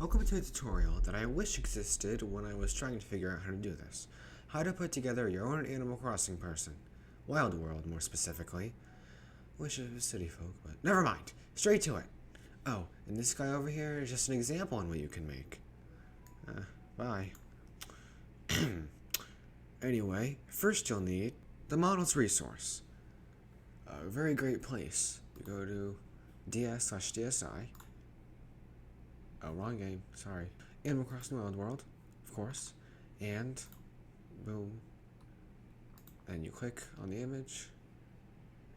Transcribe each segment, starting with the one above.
Welcome to a tutorial that I wish existed when I was trying to figure out how to do this. How to put together your own Animal Crossing person. Wild World, more specifically. Wish it was City Folk, but never mind. Straight to it. Oh, and this guy over here is just an example on what you can make. Bye. Anyway, first you'll need the models resource. A very great place. You go to ds/dsi. Oh, wrong game. Sorry. Animal Crossing Wild World, of course. And boom. And you click on the image.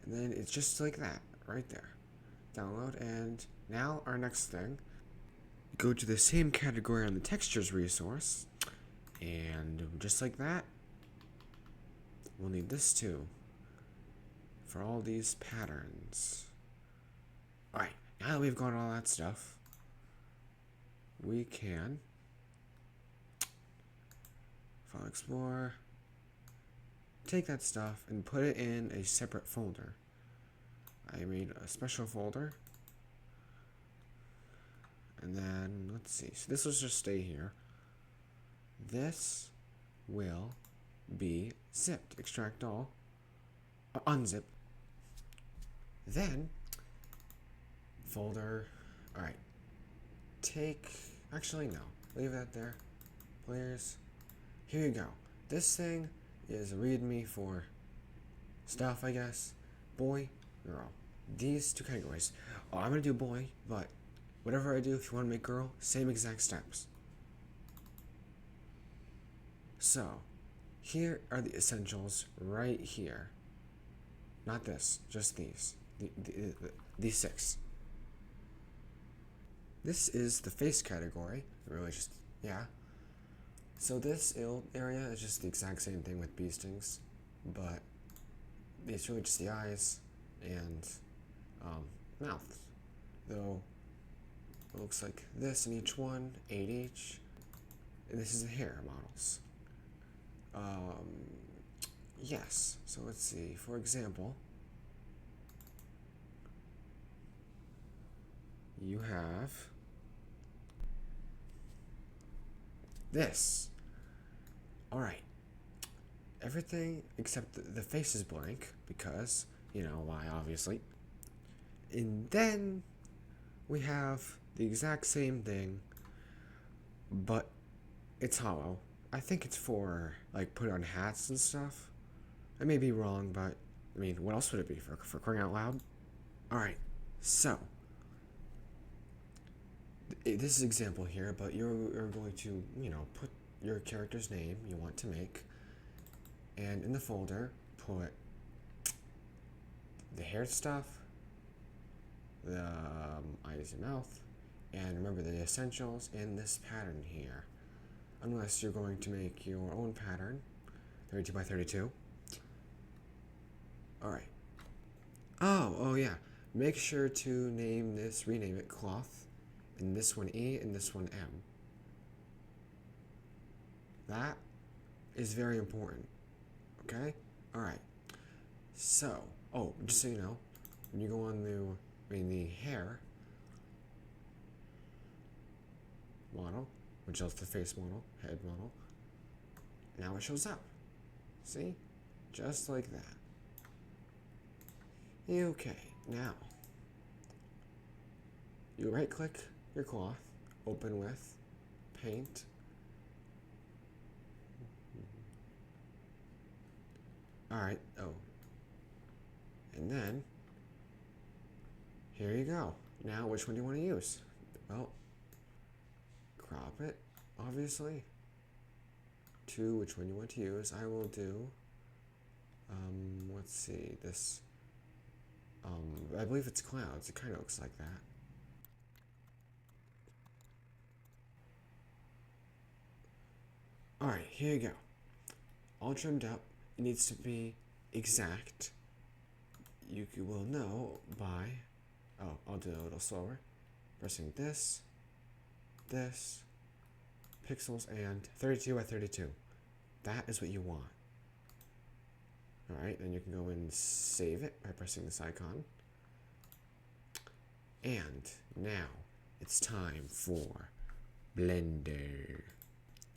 And then it's just like that, right there. Download, and now our next thing. Go to the same category on the textures resource. And just like that, we'll need this too. For all these patterns. Alright, now that we've got all that stuff, we can File Explorer, take that stuff and put it in a separate folder. I made a special folder, and then let's see. So this will just stay here. This will be zipped. Extract all. Unzip. Then folder. All right. Actually, no. Leave that there. Players. Here you go. This thing is a readme for stuff, I guess. Boy, girl. These two categories. Oh, I'm gonna do boy, but whatever I do, if you want to make girl, same exact steps. So, here are the essentials right here. Not this, just these. These 6. This is the face category. Really just, yeah. So this area is just the exact same thing with bee stings, but it's really just the eyes and mouth. Though it looks like this in each one, 8 each. And this is the hair models. Yes. So let's see. For example, you have this. Alright. Everything except the face is blank because, you know why, obviously. And then we have the exact same thing, but it's hollow. I think it's for, like, put on hats and stuff. I may be wrong, but, I mean, what else would it be, for crying out loud? Alright, so this is an example here, but you're going to, put your character's name you want to make, and in the folder, put the hair stuff, the eyes and mouth, and remember the essentials in this pattern here. Unless you're going to make your own pattern, 32 by 32. Alright. Oh yeah. Make sure to rename it cloth, and this one E, and this one M. That is very important. Okay? Alright. So, just so you know, when you go on the hair model, which is the face model, head model, now it shows up. See? Just like that. Okay, now you right click your cloth, open with, paint, alright, and then here you go. Now which one do you want to use? Well, crop it, obviously, to which one you want to use. I will do, let's see, this, I believe it's clouds. It kind of looks like that. Alright, here you go. All trimmed up. It needs to be exact. You will know by, I'll do it a little slower. Pressing this, pixels, and 32 by 32. That is what you want. Alright, then you can go and save it by pressing this icon. And now it's time for Blender.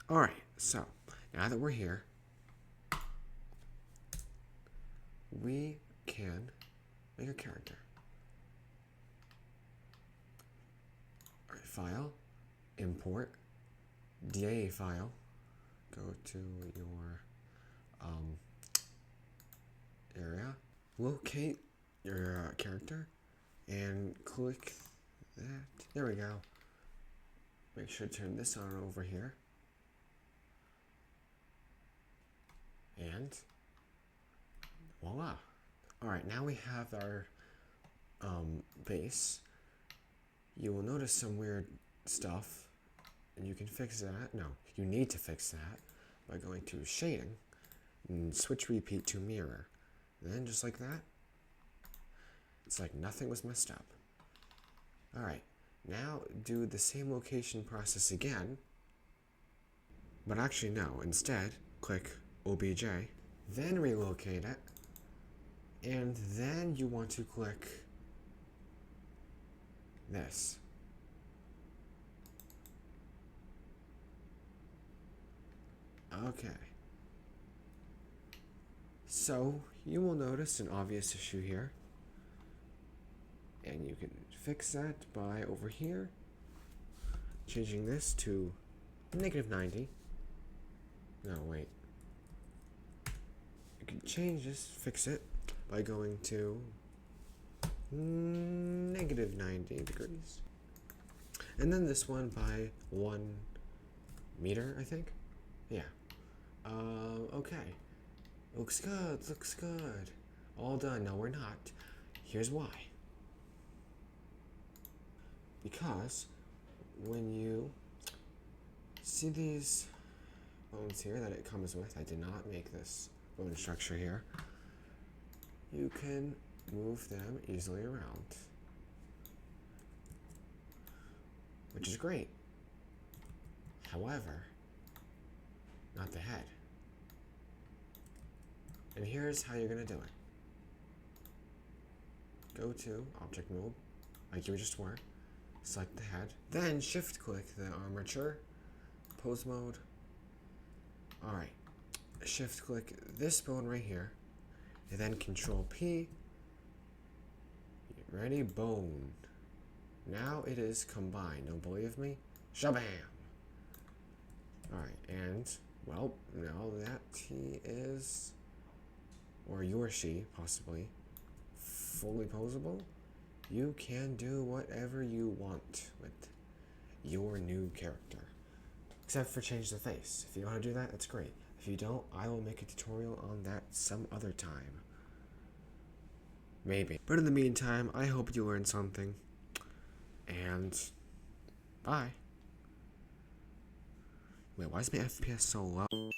Alright, so now that we're here, we can make a character. Alright, file, import, DA file, go to your area, locate your character, and click that. There we go. Make sure to turn this on over here. And voila. Alright, now we have our base. You will notice some weird stuff, and you can fix that. No, you need to fix that by going to shading and switch repeat to mirror. Then just like that, it's like nothing was messed up. Alright, now do the same location process again, but actually no, instead click OBJ, then relocate it, and then you want to click this. Okay. So you will notice an obvious issue here. And you can fix that by over here, changing this to -90. No, wait. You can change this, fix it, by going to -90 degrees. And then this one by 1 meter, I think? Yeah. Okay. Looks good, looks good. All done. No, we're not. Here's why. Because when you see these bones here that it comes with, I did not make this bone structure here, you can move them easily around, which is great. However, not the head. And here's how you're going to do it. Go to Object Mode, like you just were. Select the head. Then shift click the armature. Pose mode. Alright. Shift click this bone right here. And then Control P. Ready? Bone. Now it is combined. Don't believe me? Shabam! Alright, and, well, now that he is, or you or she, possibly, fully posable, you can do whatever you want with your new character. Except for change the face. If you want to do that, that's great. If you don't, I will make a tutorial on that some other time. Maybe. But in the meantime, I hope you learned something. And bye. Wait, why is my FPS so low?